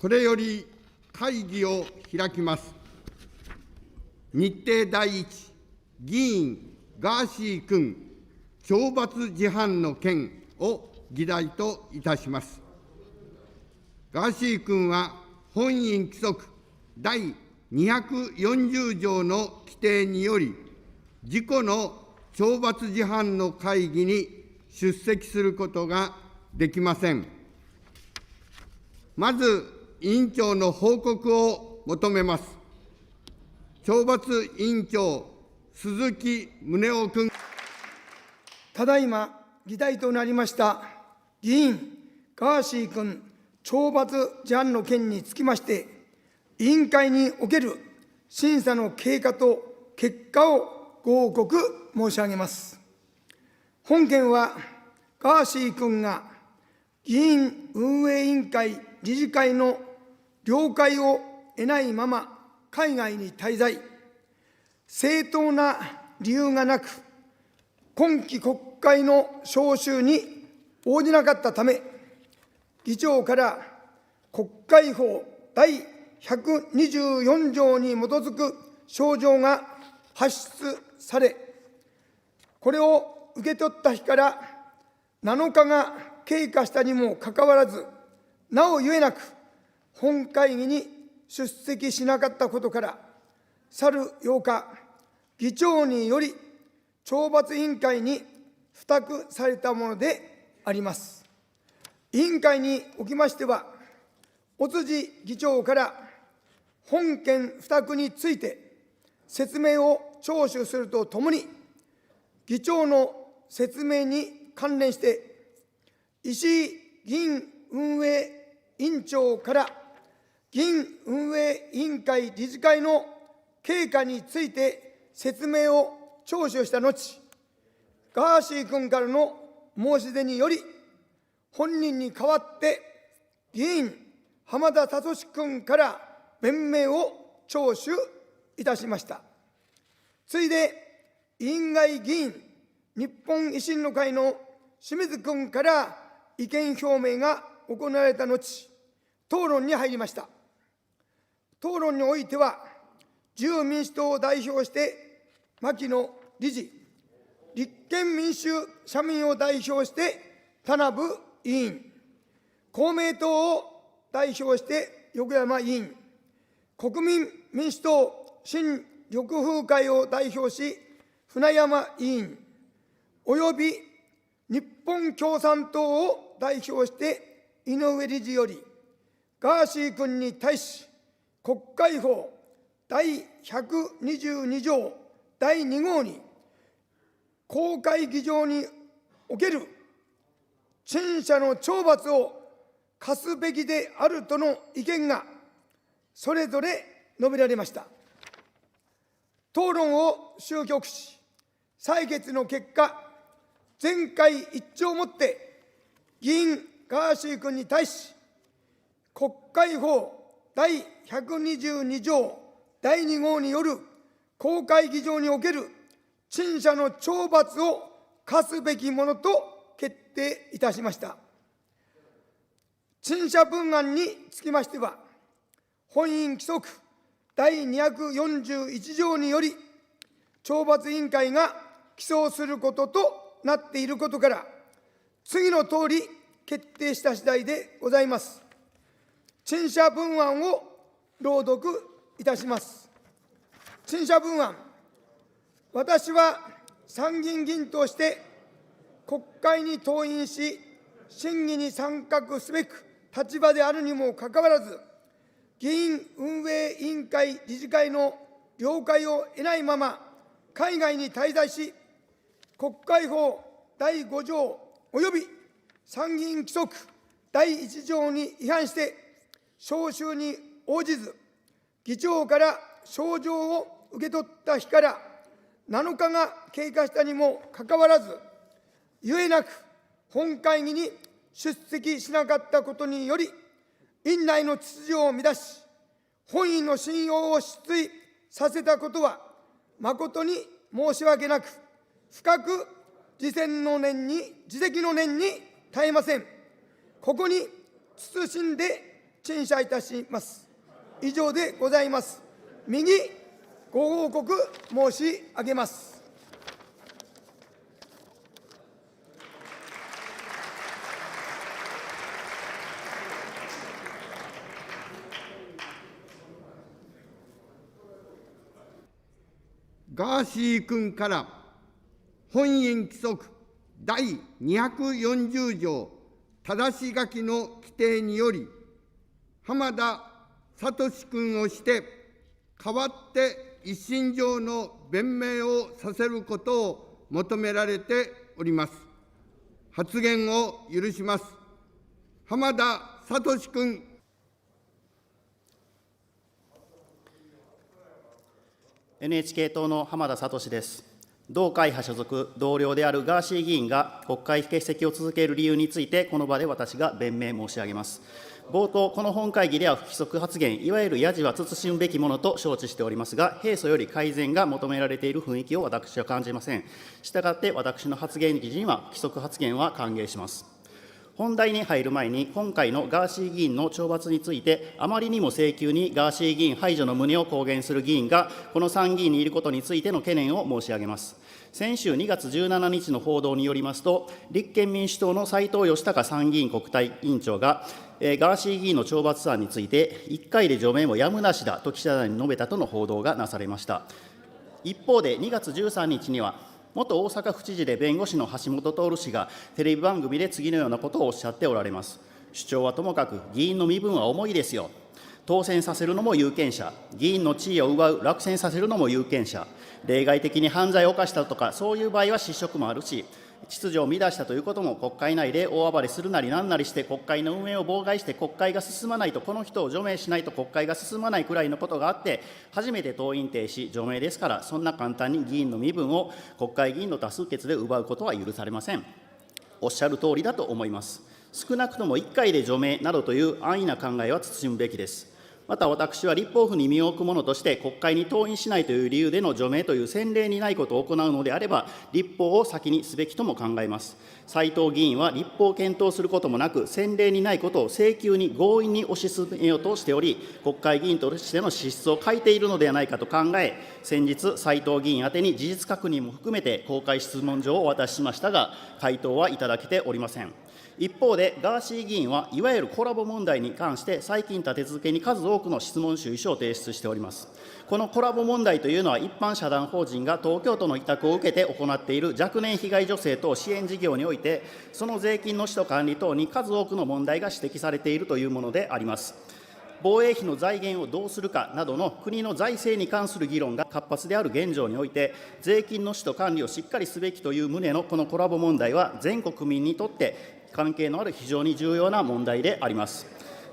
これより会議を開きます。日程第一、議員ガーシー君懲罰事犯の件を議題といたします。ガーシー君は本院規則第240条の規定により、自己の懲罰事犯の会議に出席することができません。まず、委員長の報告を求めます。懲罰委員長、鈴木宗男君。ただいま議題となりました議員ガーシー君懲罰事案の件につきまして、委員会における審査の経過と結果をご報告申し上げます。本件はガーシー君が議院運営委員会理事会の了解を得ないまま海外に滞在、正当な理由がなく、今期国会の召集に応じなかったため、議長から国会法第124条に基づく招状が発出され、これを受け取った日から7日が経過したにもかかわらず、なおゆえなく本会議に出席しなかったことから、去る8日、議長により懲罰委員会に付託されたものであります。委員会におきましては、尾辻議長から本件付託について説明を聴取するとともに、議長の説明に関連して、石井議員運営委員長から議員運営委員会理事会の経過について説明を聴取した後、ガーシー君からの申し出により、本人に代わって議員浜田聡君から弁明を聴取いたしました。次いで委員外議員日本維新の会の清水君から意見表明が行われた後、討論に入りました。討論においては、自由民主党を代表して牧野理事、立憲民主・社民を代表して田名部委員、公明党を代表して横山委員、国民民主党・新緑風会を代表し船山委員、および日本共産党を代表して井上理事より、ガーシー君に対し、国会法第122条第2号に、公開議場における陳謝の懲罰を課すべきであるとの意見がそれぞれ述べられました。討論を終局し、採決の結果、全会一致をもって議員ガーシー君に対し、国会法第122条第2号による公開議場における陳謝の懲罰を課すべきものと決定いたしました。陳謝文案につきましては、本院規則第241条により、懲罰委員会が起訴することとなっていることから、次のとおり決定した次第でございます。陳謝文案を朗読いたします。陳謝文案。私は参議院議員として国会に登院し、審議に参画すべく立場であるにもかかわらず、議員運営委員会理事会の了解を得ないまま海外に滞在し、国会法第5条および参議院規則第1条に違反して召集に応じず、議長から招状を受け取った日から7日が経過したにもかかわらず、ゆえなく本会議に出席しなかったことにより、院内の秩序を乱し、本院の信用を失墜させたことは、誠に申し訳なく、深く自責の念に堪えません。ここに謹んで陳謝いたします。以上でございます。右、ご報告申し上げます。ガーシー君から本院規則第240条正し書きの規定により、浜田聡君をして、代わって一身上の弁明をさせることを求められております。発言を許します。浜田聡君。NHK 党の浜田聡です。同会派所属同僚であるガーシー議員が国会欠席を続ける理由について、この場で私が弁明申し上げます。冒頭、この本会議では不規則発言、いわゆるやじは慎むべきものと承知しておりますが、平素より改善が求められている雰囲気を私は感じません。したがって私の発言時には不規則発言は歓迎します。本題に入る前に、今回のガーシー議員の懲罰について、あまりにも請求にガーシー議員排除の旨を公言する議員が、この参議院にいることについての懸念を申し上げます。先週2月17日の報道によりますと、立憲民主党の斉藤義孝参議院国対委員長が、ガーシー議員の懲罰案について、1回で除名もやむなしだと記者団に述べたとの報道がなされました。一方で、2月13日には、元大阪府知事で弁護士の橋本徹氏がテレビ番組で次のようなことをおっしゃっておられます。主張はともかく、議員の身分は重いですよ。当選させるのも有権者、議員の地位を奪う、落選させるのも有権者、例外的に犯罪を犯したとか、そういう場合は失職もあるし、秩序を乱したということも国会内で大暴れするなりなんなりして国会の運営を妨害して国会が進まないと、この人を除名しないと国会が進まないくらいのことがあって、初めて登院停止、除名ですから、そんな簡単に議員の身分を国会議員の多数決で奪うことは許されません。おっしゃる通りだと思います。少なくとも1回で除名などという安易な考えは慎むべきです。また私は立法府に身を置く者として、国会に登院しないという理由での除名という先例にないことを行うのであれば、立法を先にすべきとも考えます。斉藤議員は立法を検討することもなく、先例にないことを請求に強引に推し進めようとしており、国会議員としての資質を欠いているのではないかと考え、先日、斉藤議員宛てに事実確認も含めて公開質問状をお渡ししましたが、回答はいただけておりません。一方で、ガーシー議員はいわゆるコラボ問題に関して、最近立て続けに数多くの質問主意書を提出しております。このコラボ問題というのは、一般社団法人が東京都の委託を受けて行っている若年被害女性等支援事業において、その税金の使途管理等に数多くの問題が指摘されているというものであります。防衛費の財源をどうするかなどの国の財政に関する議論が活発である現状において、税金の使途管理をしっかりすべきという旨のこのコラボ問題は、全国民にとって関係のある非常に重要な問題であります。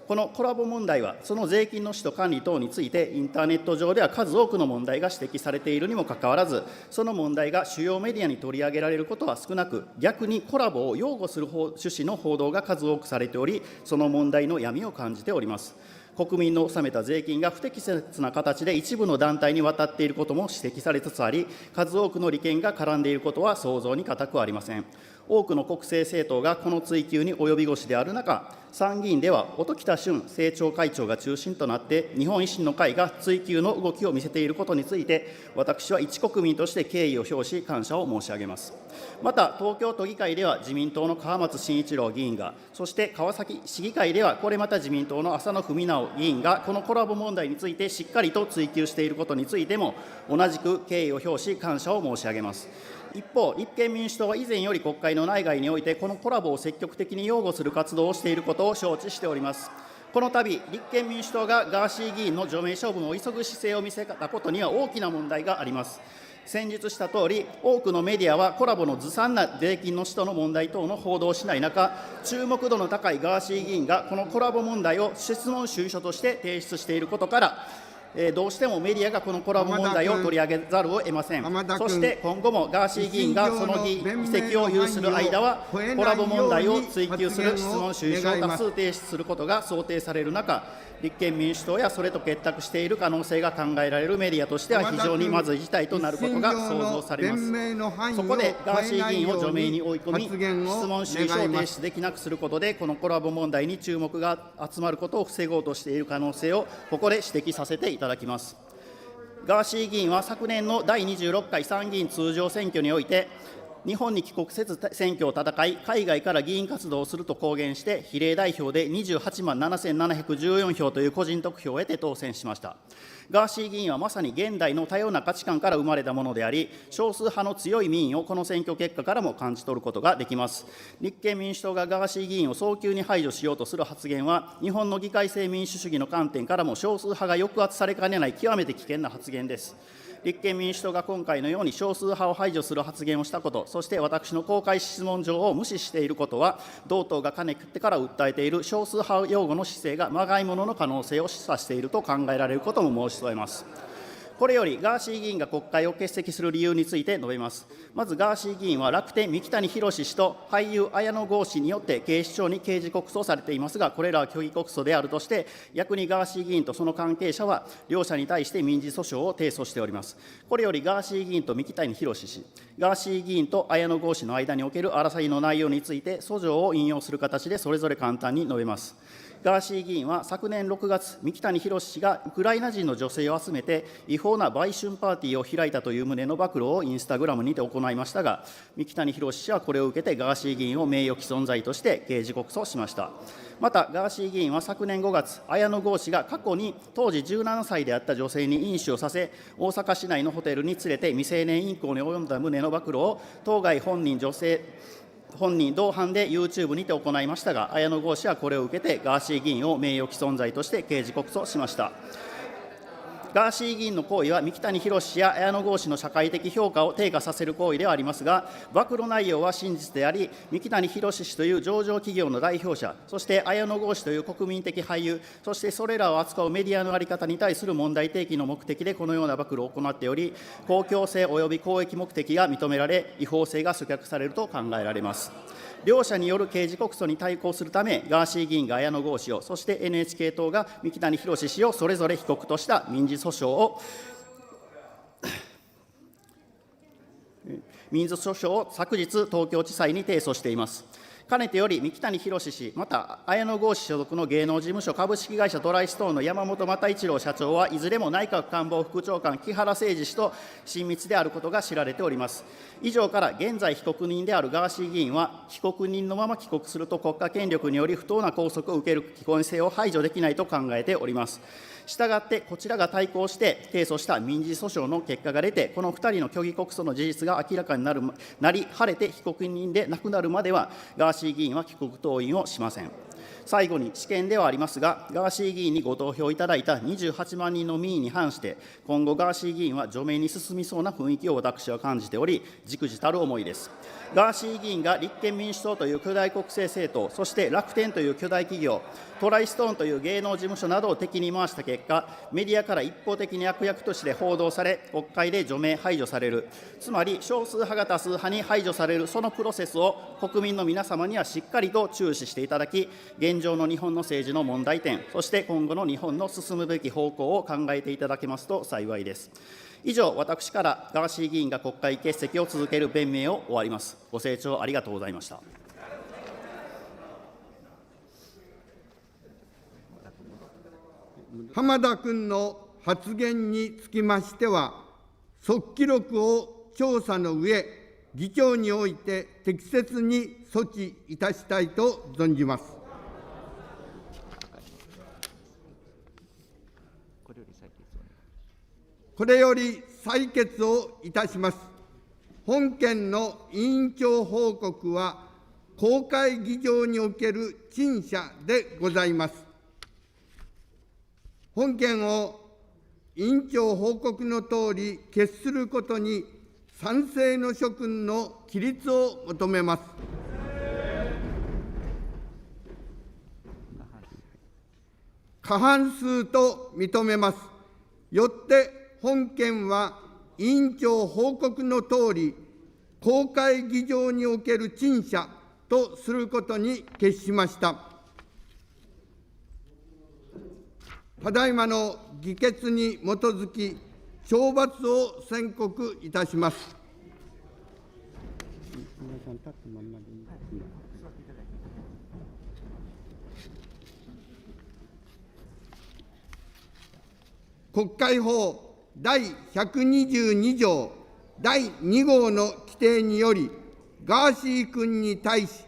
このコラボ問題は、その税金の使途管理等について、インターネット上では数多くの問題が指摘されているにもかかわらず、その問題が主要メディアに取り上げられることは少なく、逆にコラボを擁護する趣旨の報道が数多くされており、その問題の闇を感じております。国民の納めた税金が不適切な形で一部の団体に渡っていることも指摘されつつあり、数多くの利権が絡んでいることは想像に難くありません。多くの国政政党がこの追及に及び腰である中、参議院では音喜多駿政調会長が中心となって、日本維新の会が追及の動きを見せていることについて、私は一国民として敬意を表し、感謝を申し上げます。また、東京都議会では自民党の川松真一郎議員が、そして川崎市議会では、これまた自民党の浅野文直議員が、このコラボ問題についてしっかりと追及していることについても、同じく敬意を表し、感謝を申し上げます。一方、立憲民主党は以前より国会の内外において、このコラボを積極的に擁護する活動をしていることを承知しております。この度、立憲民主党がガーシー議員の除名処分を急ぐ姿勢を見せたことには大きな問題があります。先日したとおり、多くのメディアはコラボのずさんな税金の使途の問題等の報道をしない中、注目度の高いガーシー議員がこのコラボ問題を質問主意書として提出していることから、どうしてもメディアがこのコラボ問題を取り上げざるを得ません。そして今後もガーシー議員がその議席を有する間は、コラボ問題を追及する質問主意書を多数提出することが想定される中、立憲民主党やそれと結託している可能性が考えられるメディアとしては非常にまずい事態となることが想像されます。そこでガーシー議員を除名に追い込み、質問主意書を提出できなくすることで、このコラボ問題に注目が集まることを防ごうとしている可能性をここで指摘させていただきます。ガーシー議員は昨年の第26回参議院通常選挙において、日本に帰国せず選挙を戦い、海外から議員活動をすると公言して、比例代表で28万7714票という個人得票を得て当選しました。ガーシー議員はまさに現代の多様な価値観から生まれたものであり、少数派の強い民意をこの選挙結果からも感じ取ることができます。立憲民主党がガーシー議員を早急に排除しようとする発言は、日本の議会制民主主義の観点からも少数派が抑圧されかねない極めて危険な発言です。立憲民主党が今回のように少数派を排除する発言をしたこと、そして私の公開質問状を無視していることは、同党がかねてから訴えている少数派擁護の姿勢がまがいものの可能性を示唆していると考えられることも申し添えます。これよりガーシー議員が国会を欠席する理由について述べます。まずガーシー議員は楽天三木谷浩氏と俳優綾野剛氏によって警視庁に刑事告訴されていますが、これらは虚偽告訴であるとして、逆にガーシー議員とその関係者は両者に対して民事訴訟を提訴しております。これよりガーシー議員と三木谷浩氏、ガーシー議員と綾野剛氏の間における争いの内容について訴状を引用する形でそれぞれ簡単に述べます。ガーシー議員は昨年6月、三木谷浩氏がウクライナ人の女性を集めて違法な売春パーティーを開いたという旨の暴露をインスタグラムにて行いましたが、三木谷浩氏はこれを受けてガーシー議員を名誉毀損罪として刑事告訴しました。また、ガーシー議員は昨年5月、綾野剛氏が過去に当時17歳であった女性に飲酒をさせ、大阪市内のホテルに連れて未成年淫行に及んだ旨の暴露を当該本人同伴で YouTube にて行いましたが、綾野剛氏はこれを受けてガーシー議員を名誉毀損罪として刑事告訴しました。ガーシー議員の行為は三木谷浩氏や綾野剛氏の社会的評価を低下させる行為ではありますが、暴露内容は真実であり、三木谷浩氏という上場企業の代表者、そして綾野剛氏という国民的俳優、そしてそれらを扱うメディアの在り方に対する問題提起の目的でこのような暴露を行っており、公共性及び公益目的が認められ、違法性が阻却されると考えられます。両者による刑事告訴に対抗するため、ガーシー議員が綾野剛氏を、そして NHK 党が三木谷浩氏をそれぞれ被告とした民事訴訟を昨日、東京地裁に提訴しています。かねてより三木谷浩氏、また綾野剛氏所属の芸能事務所株式会社トライストーンの山本又一郎社長はいずれも内閣官房副長官木原誠二氏と親密であることが知られております。以上から現在被告人であるガーシー議員は、被告人のまま帰国すると国家権力により不当な拘束を受ける危険性を排除できないと考えております。したがって、こちらが対抗して提訴した民事訴訟の結果が出て、この2人の虚偽告訴の事実が明らかになり晴れて被告人でなくなるまでは、ガーシー議員は帰国登院をしません。最後に試験ではありますが、ガーシー議員にご投票いただいた28万人の民意に反して、今後、ガーシー議員は除名に進みそうな雰囲気を私は感じており、忸怩たる思いです。ガーシー議員が立憲民主党という巨大国政政党、そして楽天という巨大企業、トライストーンという芸能事務所などを敵に回した結果、メディアから一方的に悪役として報道され、国会で除名・排除される、つまり少数派が多数派に排除される、そのプロセスを国民の皆様にはしっかりと注視していただき、現状の日本の政治の問題点、そして今後の日本の進むべき方向を考えていただけますと幸いです。以上、私からガーシー議員が国会欠席を続ける弁明を終わります。ご清聴ありがとうございました。浜田君の発言につきましては、即記録を調査の上、議長において適切に措置いたしたいと存じます。これより採決をいたします。本件の委員長報告は、公開議場における陳謝でございます。本件を委員長報告のとおり決することに賛成の諸君の起立を求めます。過半数と認めます。よって本件は委員長報告のとおり、公開議場における陳謝とすることに決しました。ただいまの議決に基づき、懲罰を宣告いたします。国会法第122条第2号の規定により、ガーシー君に対し、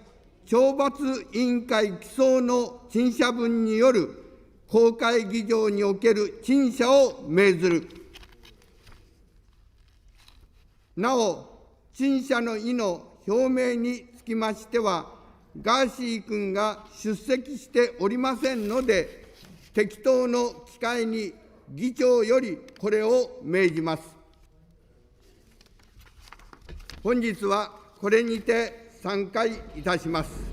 懲罰委員会起草の陳謝文による公開議場における陳謝を命ずる。なお、陳謝の意の表明につきましては、ガーシー君が出席しておりませんので、適当の機会に議長よりこれを命じます。本日はこれにて散会いたします。